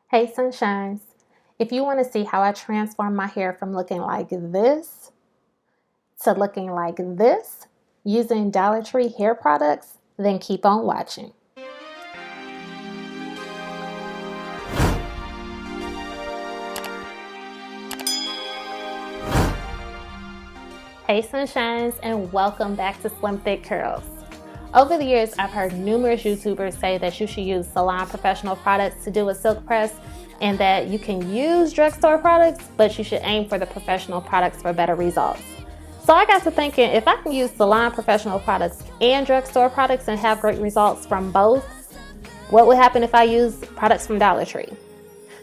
Hey sunshines, if you want to see how I transform my hair from looking like this to looking like this using Dollar Tree hair products, then keep on watching. Hey sunshines, and welcome back to Slimthick Curls. Over the years, I've heard numerous YouTubers say that you should use salon professional products to do a silk press, and that you can use drugstore products, but you should aim for the professional products for better results. So I got to thinking, if I can use salon professional products and drugstore products and have great results from both, what would happen if I use products from Dollar Tree?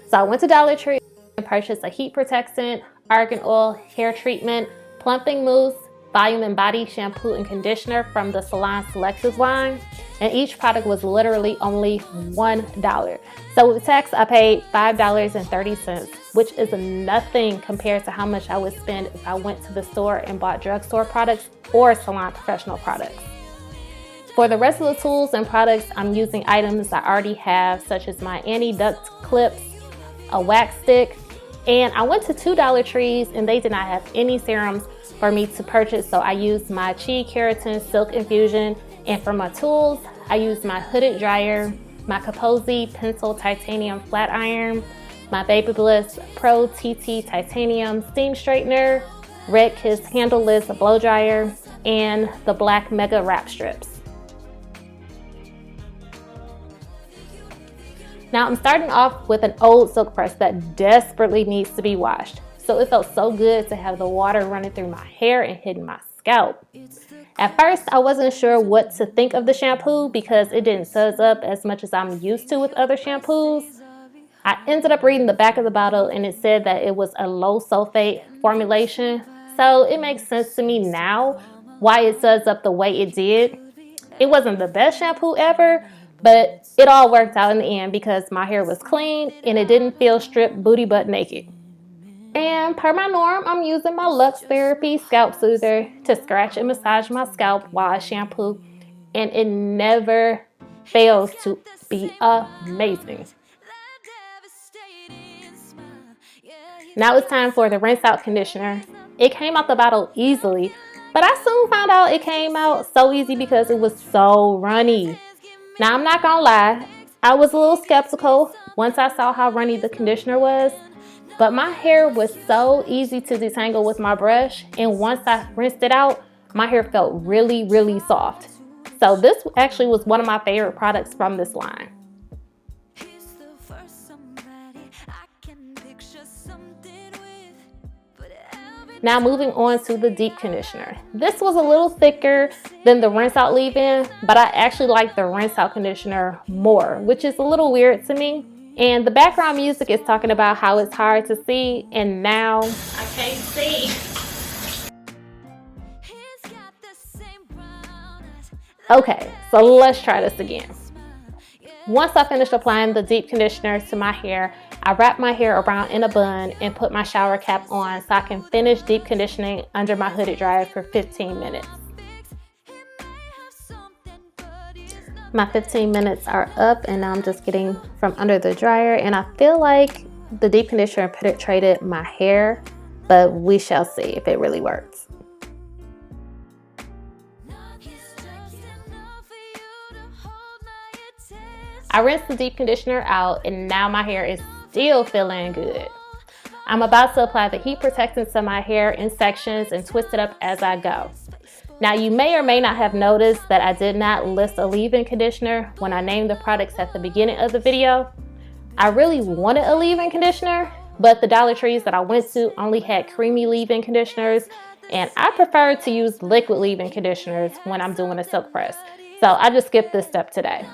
So I went to Dollar Tree and purchased a heat protectant, argan oil, hair treatment, plumping mousse, volume and body shampoo and conditioner from the Salon Selective line, and each product was literally only $1. So with tax, I paid $5.30, which is nothing compared to how much I would spend if I went to the store and bought drugstore products or salon professional products. For the rest of the tools and products, I'm using items I already have, such as my anti-duct clips, a wax stick, and I went to 2 Dollar Trees and they did not have any serums for me to purchase, so I used my Keratin Silk Infusion, and for my tools, I used my hooded dryer, my Kaposi Pencil Titanium Flat Iron, my Baby Bliss Pro TT Titanium Steam Straightener, Red Kiss Handleless Blow Dryer, and the Black Mega Wrap Strips. Now I'm starting off with an old silk press that desperately needs to be washed. So it felt so good to have the water running through my hair and hitting my scalp. At first, I wasn't sure what to think of the shampoo because it didn't fuzz up as much as I'm used to with other shampoos. I ended up reading the back of the bottle and it said that it was a low sulfate formulation. So it makes sense to me now why it suds up the way it did. It wasn't the best shampoo ever, but it all worked out in the end because my hair was clean and it didn't feel stripped booty butt naked. And per my norm, I'm using my Lux Therapy Scalp Soother to scratch and massage my scalp while I shampoo, and it never fails to be amazing. Now it's time for the rinse out conditioner. It came out the bottle easily, but I soon found out it came out so easy because it was so runny. Now I'm not gonna lie, I was a little skeptical once I saw how runny the conditioner was, but my hair was so easy to detangle with my brush, and once I rinsed it out, my hair felt really, really soft. So this actually was one of my favorite products from this line. Now moving on to the deep conditioner. This was a little thicker than the rinse out leave-in, but I actually like the rinse out conditioner more, which is a little weird to me. And the background music is talking about how it's hard to see, and now I can't see. Okay, so let's try this again. Once I finished applying the deep conditioner to my hair, I wrapped my hair around in a bun and put my shower cap on so I can finish deep conditioning under my hooded dryer for 15 minutes. My 15 minutes are up and now I'm just getting from under the dryer, and I feel like the deep conditioner penetrated my hair, but we shall see if it really works. I rinsed the deep conditioner out and now my hair is still feeling good. I'm about to apply the heat protectant to my hair in sections and twist it up as I go. Now you may or may not have noticed that I did not list a leave-in conditioner when I named the products at the beginning of the video. I really wanted a leave-in conditioner, but the Dollar Trees that I went to only had creamy leave-in conditioners, and I prefer to use liquid leave-in conditioners when I'm doing a silk press. So I just skipped this step today.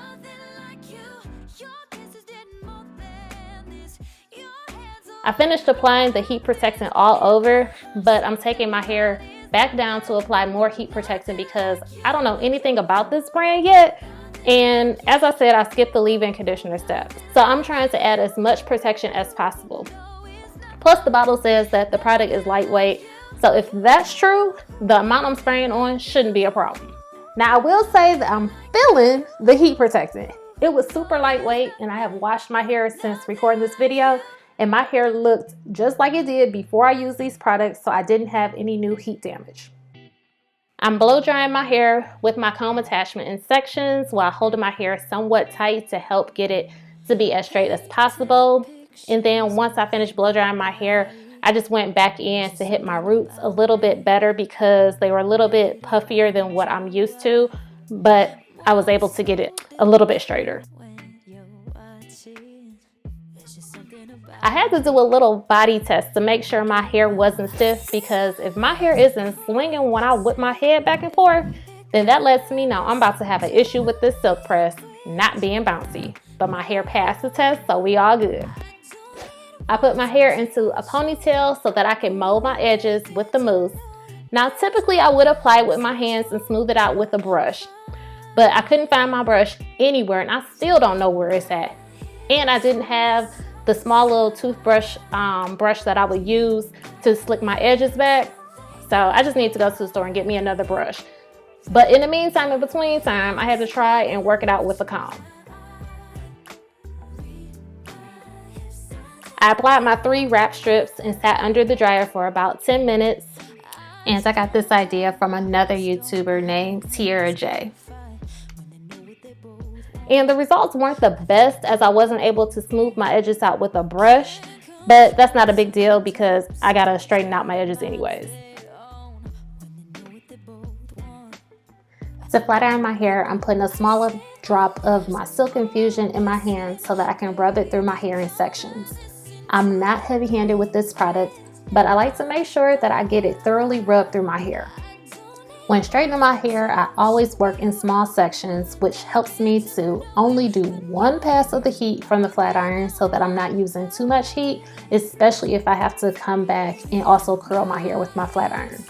I finished applying the heat protectant all over, but I'm taking my hair back down to apply more heat protectant because I don't know anything about this brand yet. And as I said, I skipped the leave-in conditioner step. So I'm trying to add as much protection as possible. Plus the bottle says that the product is lightweight. So if that's true, the amount I'm spraying on shouldn't be a problem. Now I will say that I'm feeling the heat protectant. It was super lightweight, and I have washed my hair since recording this video, and my hair looked just like it did before I used these products, so I didn't have any new heat damage. I'm blow drying my hair with my comb attachment in sections while holding my hair somewhat tight to help get it to be as straight as possible. And then once I finished blow drying my hair, I just went back in to hit my roots a little bit better because they were a little bit puffier than what I'm used to, but I was able to get it a little bit straighter. I had to do a little body test to make sure my hair wasn't stiff, because if my hair isn't swinging when I whip my head back and forth, then that lets me know I'm about to have an issue with this silk press not being bouncy. But my hair passed the test, so we all good. I put my hair into a ponytail so that I can mold my edges with the mousse. Now typically I would apply it with my hands and smooth it out with a brush, but I couldn't find my brush anywhere, and I still don't know where it's at. And I didn't have the small little toothbrush brush that I would use to slick my edges back. So I just need to go to the store and get me another brush. But in the meantime, in between time, I had to try and work it out with a comb. I applied my 3 wrap strips and sat under the dryer for about 10 minutes. And I got this idea from another YouTuber named Tierra J. And the results weren't the best, as I wasn't able to smooth my edges out with a brush, but that's not a big deal because I gotta straighten out my edges anyways. To flat iron my hair, I'm putting a smaller drop of my Silk Infusion in my hand so that I can rub it through my hair in sections. I'm not heavy-handed with this product, but I like to make sure that I get it thoroughly rubbed through my hair. When straightening my hair, I always work in small sections, which helps me to only do 1 pass of the heat from the flat iron so that I'm not using too much heat, especially if I have to come back and also curl my hair with my flat iron.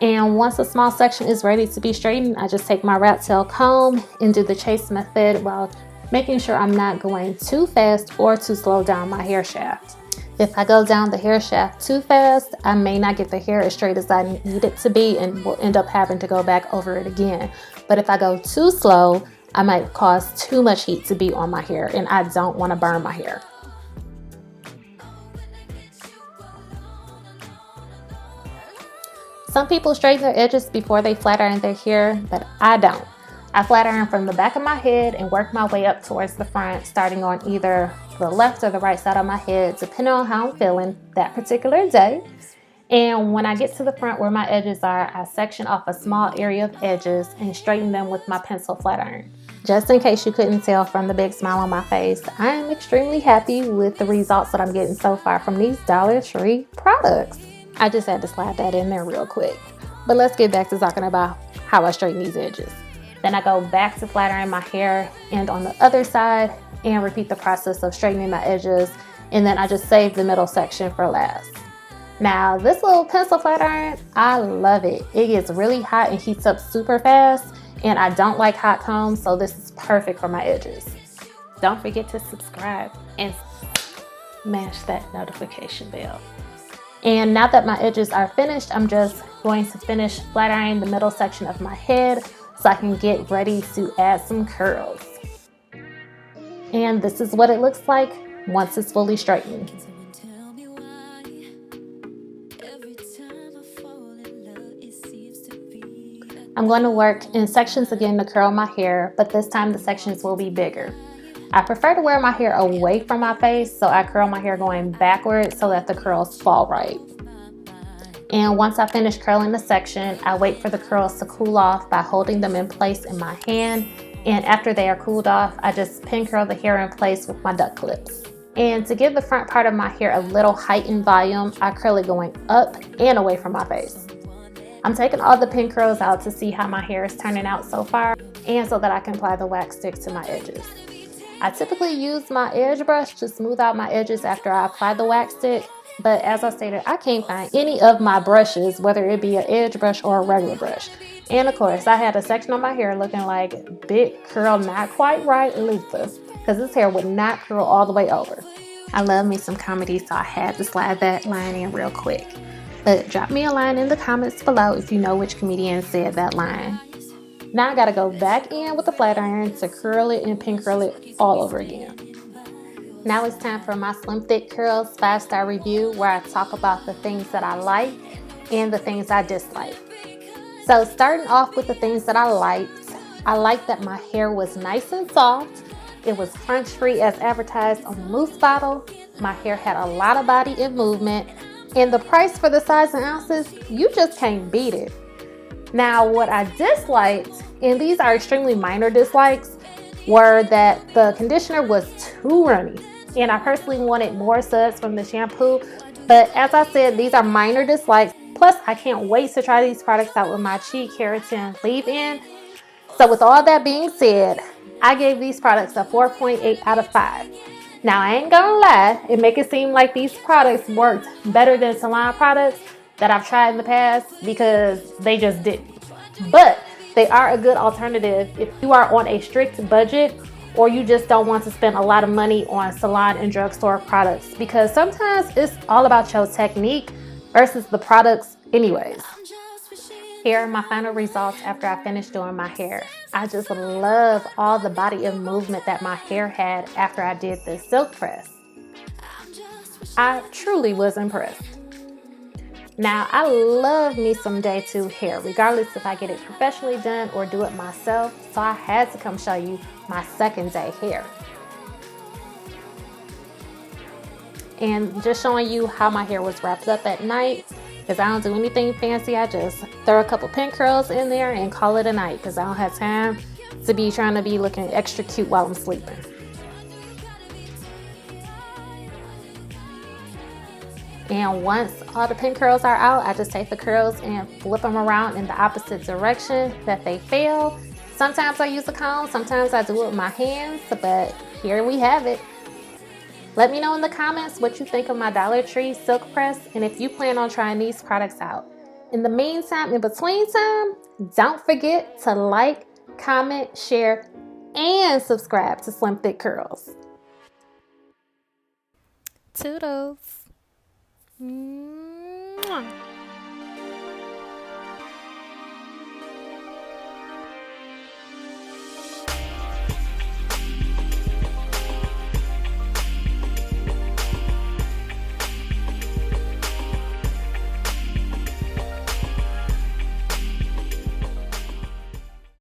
And once a small section is ready to be straightened, I just take my rat tail comb and do the chase method while making sure I'm not going too fast or too slow down my hair shaft. If I go down the hair shaft too fast, I may not get the hair as straight as I need it to be and will end up having to go back over it again. But if I go too slow, I might cause too much heat to be on my hair, and I don't want to burn my hair. Some people straighten their edges before they flat iron their hair, but I don't. I flat iron from the back of my head and work my way up towards the front, starting on either the left or the right side of my head, depending on how I'm feeling that particular day. And when I get to the front where my edges are, I section off a small area of edges and straighten them with my pencil flat iron. Just in case you couldn't tell from the big smile on my face, I am extremely happy with the results that I'm getting so far from these Dollar Tree products. I just had to slide that in there real quick. But let's get back to talking about how I straighten these edges. Then I go back to flat iron my hair and on the other side and repeat the process of straightening my edges, and then I just save the middle section for last. Now this little pencil flat iron, I love it. It gets really hot and heats up super fast, and I don't like hot combs, so this is perfect for my edges. Don't forget to subscribe and smash that notification bell. And now that my edges are finished, I'm just going to finish flat ironing the middle section of my head so I can get ready to add some curls. And this is what it looks like once it's fully straightened. I'm going to work in sections again to curl my hair, but this time the sections will be bigger. I prefer to wear my hair away from my face, so I curl my hair going backwards so that the curls fall right. And once I finish curling the section, I wait for the curls to cool off by holding them in place in my hand. And after they are cooled off, I just pin curl the hair in place with my duck clips. And to give the front part of my hair a little height and volume, I curl it going up and away from my face. I'm taking all the pin curls out to see how my hair is turning out so far, and so that I can apply the wax stick to my edges. I typically use my edge brush to smooth out my edges after I apply the wax stick, but as I stated, I can't find any of my brushes, whether it be an edge brush or a regular brush. And of course, I had a section of my hair looking like big curl, not quite right Luther, because this hair would not curl all the way over. I love me some comedy, so I had to slide that line in real quick. But drop me a line in the comments below if you know which comedian said that line. Now I gotta go back in with the flat iron to curl it and pin curl it all over again. Now it's time for my Slimthick Curls 5-star review, where I talk about the things that I like and the things I dislike. So starting off with the things that I liked that my hair was nice and soft. It was crunch free as advertised on the mousse bottle. My hair had a lot of body and movement. And the price for the size and ounces, you just can't beat it. Now what I disliked, and these are extremely minor dislikes, were that the conditioner was too runny. And I personally wanted more suds from the shampoo. But as I said, these are minor dislikes. Plus, I can't wait to try these products out with my cheek Keratin leave-in. So with all that being said, I gave these products a 4.8 out of 5. Now, I ain't gonna lie, it make it seem like these products worked better than salon products that I've tried in the past, because they just didn't. But they are a good alternative if you are on a strict budget, or you just don't want to spend a lot of money on salon and drugstore products, because sometimes it's all about your technique versus the products anyways. Here are my final results after I finished doing my hair. I just love all the body and movement that my hair had after I did this silk press. I truly was impressed. Now, I love me some day 2 hair, regardless if I get it professionally done or do it myself, so I had to come show you my second day hair. And just showing you how my hair was wrapped up at night, because I don't do anything fancy. I just throw a couple pin curls in there and call it a night, because I don't have time to be trying to be looking extra cute while I'm sleeping. And once all the pin curls are out, I just take the curls and flip them around in the opposite direction that they fell. Sometimes I use a comb, sometimes I do it with my hands, but here we have it. Let me know in the comments what you think of my Dollar Tree silk press, and if you plan on trying these products out. In the meantime, in between time, don't forget to like, comment, share, and subscribe to Slimthick Curls. Toodles.